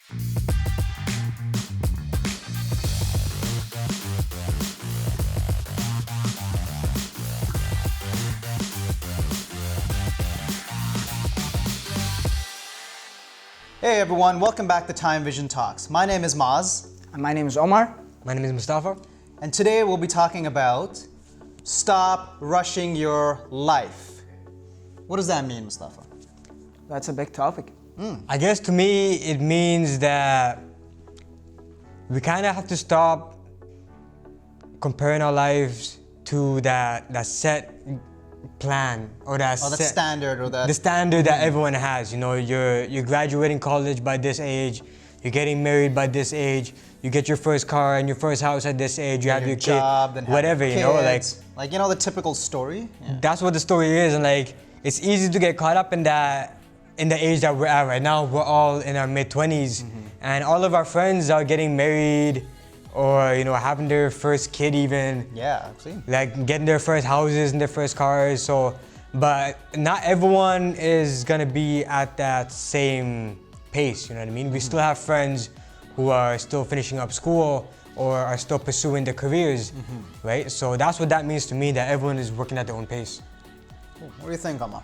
Hey everyone, welcome back to Time Vision Talks. My name is Maz. And my name is Omar. My name is Mustafa. And today we'll be talking about stop rushing your life. What does that mean, Mustafa? That's a big topic. I guess to me, it means that we kind of have to stop comparing our lives to that set plan or that standard or the standard that everyone has. You know, you're graduating college by this age, you're getting married by this age, you get your first car and your first house at this age, you have your job, kid, then have whatever, kids, you know, like you know the typical story. Yeah. That's what the story is, and like it's easy to get caught up in that, in the age that we're at right now. We're all in our mid-20s, and all of our friends are getting married, or you know, having their first kid even. Yeah, I've seen. Like getting their first houses and their first cars. So, but not everyone is gonna be at that same pace. You know what I mean? We still have friends who are still finishing up school or are still pursuing their careers, right? So that's what that means to me, that everyone is working at their own pace. What do you think, Omar?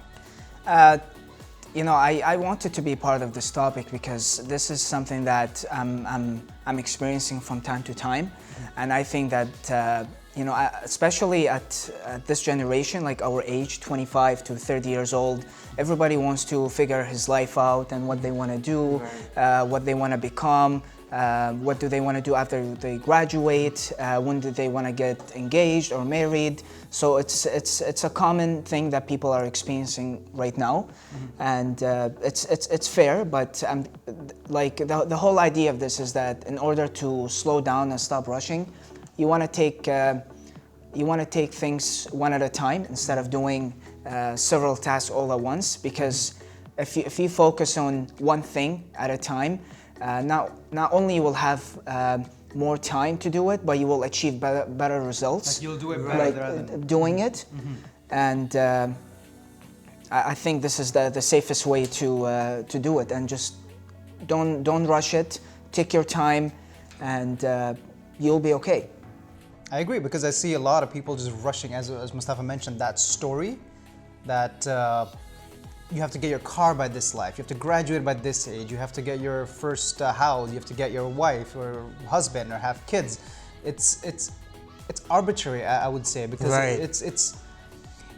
You know, I wanted to be part of this topic because this is something that I'm experiencing from time to time, and I think that you know, especially at this generation, like our age, 25 to 30 years old, everybody wants to figure his life out and what they want to do, what they want to become. What do they want to do after they graduate? When do they want to get engaged or married? So it's a common thing that people are experiencing right now, and it's fair. But like the whole idea of this is that in order to slow down and stop rushing, you want to take things one at a time instead of doing several tasks all at once. Because if you focus on one thing at a time, not only you will have more time to do it, but you will achieve better results. Like you'll do it better rather than doing it. And I think this is the safest way to do it. And just don't rush it. Take your time, and you'll be okay. I agree, because I see a lot of people just rushing, as Mustafa mentioned, that story that you have to get your car by this life, you have to graduate by this age, you have to get your first house, you have to get your wife or husband or have kids. It's arbitrary, I would say, because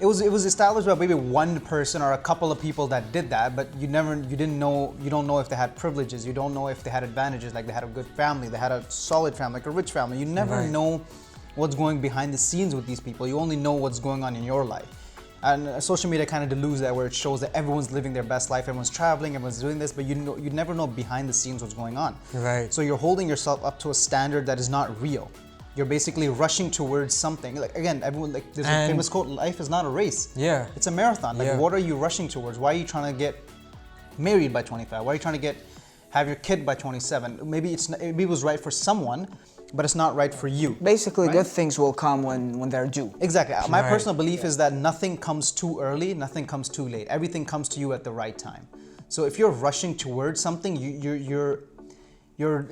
it was established by maybe one person or a couple of people that did that, but you don't know if they had privileges, you don't know if they had advantages, like they had a good family, they had a solid family, like a rich family. You never know what's going behind the scenes with these people. You only know what's going on in your life. And social media kind of deludes that, where it shows that everyone's living their best life, everyone's traveling, everyone's doing this, but you never know behind the scenes what's going on. Right. So you're holding yourself up to a standard that is not real. You're basically rushing towards something. Like again, everyone, like there's a famous quote: "Life is not a race. Yeah. It's a marathon." Like what are you rushing towards? Why are you trying to get married by 25? Why are you trying to have your kid by 27? Maybe it was right for someone, but it's not right for you. Basically, good things will come when they're due. Exactly. My personal belief is that nothing comes too early, nothing comes too late. Everything comes to you at the right time. So if you're rushing towards something, you're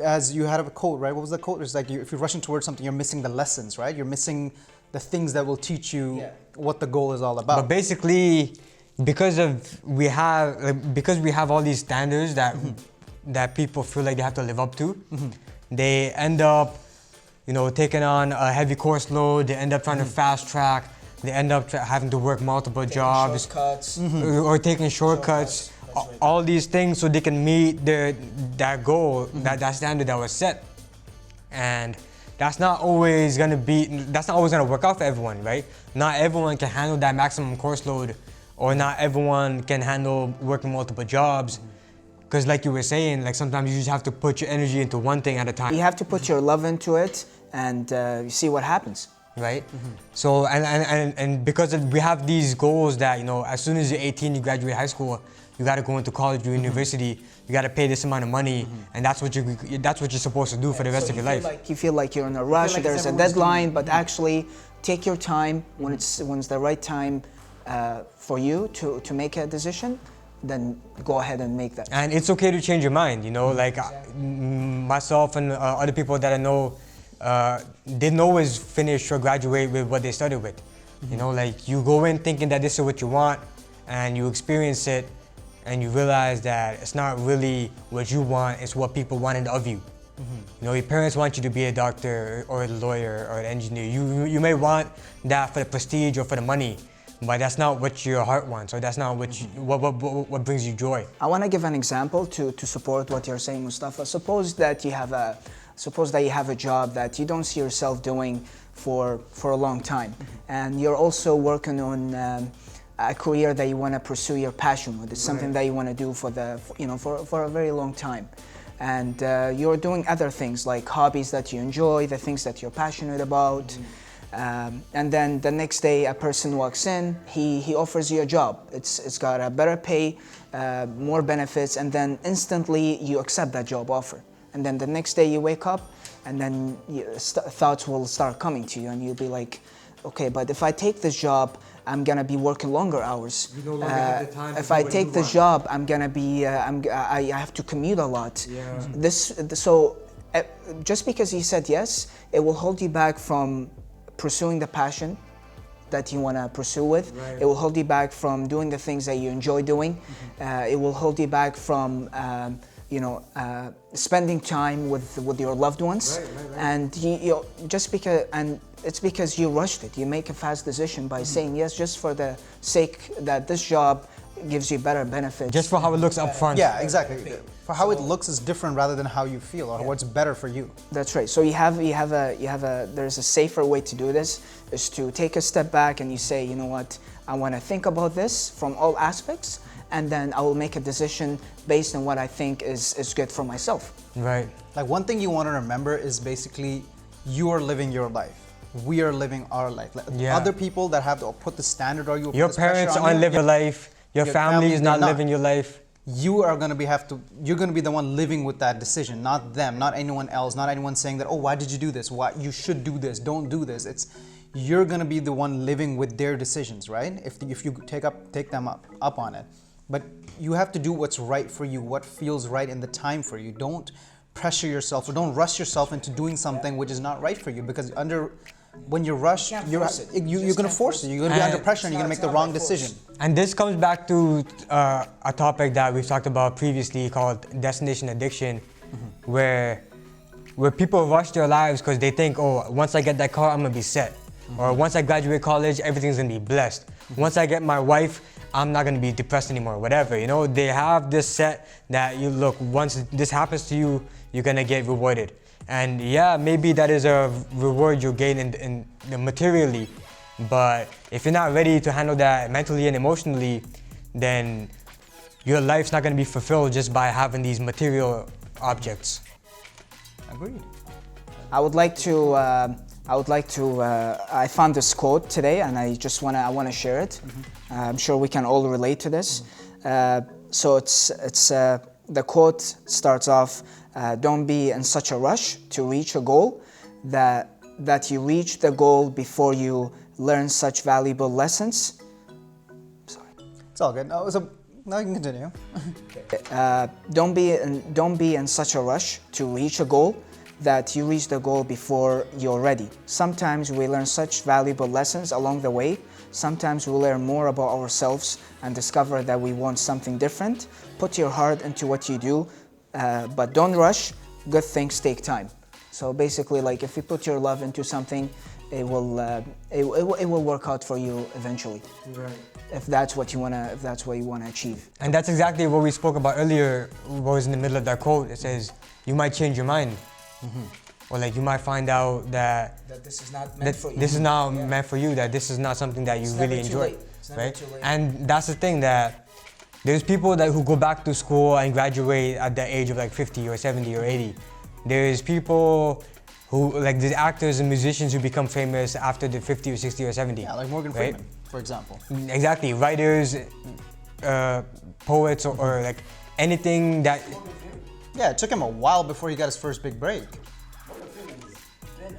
as you had a quote, right? What was the quote? It's like if you're rushing towards something, you're missing the lessons, right? You're missing the things that will teach you what the goal is all about. But basically, because we have all these standards that people feel like they have to live up to, they end up, you know, taking on a heavy course load. They end up trying to fast track. They end up having to work multiple jobs, or taking shortcuts. All these things so they can meet that goal, that standard that was set. And that's not always gonna work out for everyone, right? Not everyone can handle that maximum course load, or not everyone can handle working multiple jobs. Because like you were saying, like sometimes you just have to put your energy into one thing at a time. You have to put your love into it, and you see what happens. Right? So, and because we have these goals that, you know, as soon as you're 18, you graduate high school, you got to go into college or university, you got to pay this amount of money, and that's what you're supposed to do for the rest of your life. You feel like you're in a rush, there's a deadline, but actually take your time when it's the right time for you to make a decision. then go ahead and make that. And it's okay to change your mind, you know, like myself and other people that I know didn't always finish or graduate with what they started with. You know, like you go in thinking that this is what you want and you experience it and you realize that it's not really what you want, it's what people wanted of you. You know, your parents want you to be a doctor or a lawyer or an engineer. You may want that for the prestige or for the money, but that's not what your heart wants, or that's not what what brings you joy. I want to give an example to support what you're saying, Mustafa. Suppose that you have a job that you don't see yourself doing for a long time, and you're also working on a career that you want to pursue your passion with. It's something that you want to do for a very long time. And you're doing other things like hobbies that you enjoy, the things that you're passionate about. And then the next day a person walks in, he offers you a job. It's got a better pay, more benefits, and then instantly you accept that job offer. And then the next day you wake up and then thoughts will start coming to you and you'll be like, okay, but if I take this job, I'm gonna be working longer hours. You no longer have the time if to do I what take you this want. job, I'm gonna be, I have to commute a lot. Yeah. So just because you said yes, it will hold you back from pursuing the passion that you want to pursue with. Right. It will hold you back from doing the things that you enjoy doing. It will hold you back from spending time with your loved ones. Right. And it's because you rushed it. You make a fast decision by saying yes just for the sake that this job gives you better benefits. Just for how it looks up front. Yeah, exactly. For how it looks is different rather than how you feel or what's better for you. That's right. So there's a safer way to do this, is to take a step back and you say, you know what, I want to think about this from all aspects, and then I will make a decision based on what I think is good for myself. Right. Like one thing you want to remember is basically you are living your life. We are living our life. Like Yeah. other people that have to put the standard or you. Your put this pressure parents on aren't you, living your life. Your family is they're not living your life. You are gonna you're gonna be the one living with that decision, not them, not anyone else, not anyone saying that, oh, why did you do this? Why you should do this? Don't do this. You're gonna be the one living with their decisions, right? If you take them up on it, but you have to do what's right for you, what feels right in the time for you. Don't pressure yourself or don't rush yourself into doing something which is not right for you, because when you rush, you're gonna force it. You're gonna be under pressure and you're gonna make the wrong decision. And this comes back to a topic that we've talked about previously called destination addiction, where people rush their lives because they think, oh, once I get that car, I'm gonna be set. Or once I graduate college, everything's gonna be blessed. Once I get my wife, I'm not gonna be depressed anymore, whatever. You know, they have this set that you look, once this happens to you, you're gonna get rewarded. And yeah, maybe that is a reward you'll gain in materially, but if you're not ready to handle that mentally and emotionally, then your life's not going to be fulfilled just by having these material objects. Agreed. I found this quote today and I want to share it. I'm sure we can all relate to this. So the quote starts off, don't be in such a rush to reach a goal that you reach the goal before you learn such valuable lessons. Sorry. It's all good. No, now you can continue. Don't be in such a rush to reach a goal that you reach the goal before you're ready. Sometimes we learn such valuable lessons along the way. Sometimes we learn more about ourselves and discover that we want something different. Put your heart into what you do, but don't rush. Good things take time. So basically, like if you put your love into something, it will work out for you eventually. Right. If that's what you wanna achieve. And that's exactly what we spoke about earlier, what was in the middle of that quote. It says, you might change your mind. Or like you might find out that this is not meant for you. This is not meant for you, that this is not something that you really enjoy. Right? And that's the thing, that there's people who go back to school and graduate at the age of like 50 or 70 or 80. There's people who, like there's actors and musicians who become famous after they're 50 or 60 or 70. Yeah, like Morgan right? Freeman, for example. Exactly, writers, poets, or like anything that... Yeah, it took him a while before he got his first big break.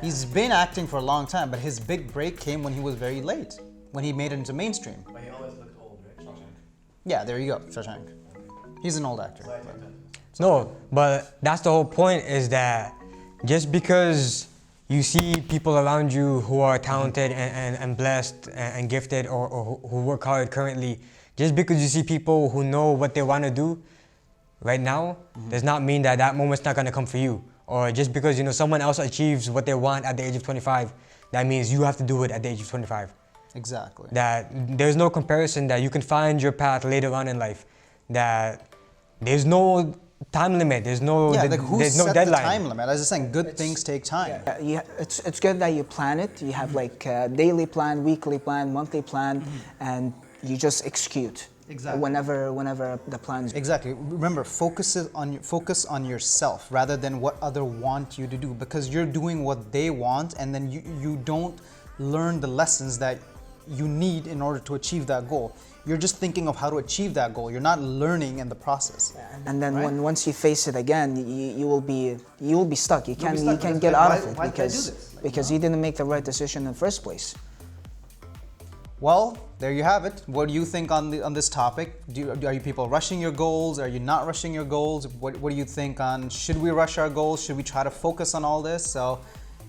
He's been acting for a long time, but his big break came when he was very late, when he made it into mainstream. But he always looked old, right? Yeah, there you go, Shashank. He's an old actor. No, but that's the whole point, is that just because you see people around you who are talented and blessed and gifted, or who work hard currently, just because you see people who know what they want to do right now, does not mean that that moment's not going to come for you. Or just because, you know, someone else achieves what they want at the age of 25, that means you have to do it at the age of 25. Exactly. That there's no comparison, that you can find your path later on in life, that there's no time limit, there's no, Yeah, like who there's set no deadline. the time limit? As I was saying, good things take time. It's good that you plan it. You have like a daily plan, weekly plan, monthly plan, and you just execute. Exactly. Whenever the plan is. Exactly. Remember, focus on yourself rather than what other want you to do, because you're doing what they want, and then you don't learn the lessons that you need in order to achieve that goal. You're just thinking of how to achieve that goal. You're not learning in the process. And then Right? once you face it again, you will be stuck. You can't stuck. get Why- out of it why did I do because this? you didn't make the right decision in the first place. Well, there you have it. What do you think on this topic? Are you people rushing your goals? Are you not rushing your goals? What do you think on, should we rush our goals? Should we try to focus on all this? So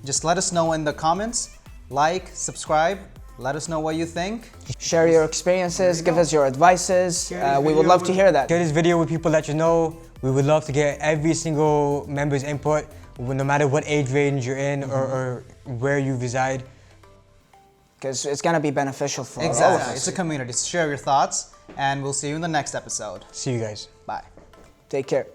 just let us know in the comments. Like, subscribe. Let us know what you think. Share your experiences, give us your advices. We would love to hear that. Share this video with people that you know. We would love to get every single member's input, no matter what age range you're in or where you reside. Because it's going to be beneficial for all of Exactly. us. It's a community. Share your thoughts, and we'll see you in the next episode. See you guys. Bye. Take care.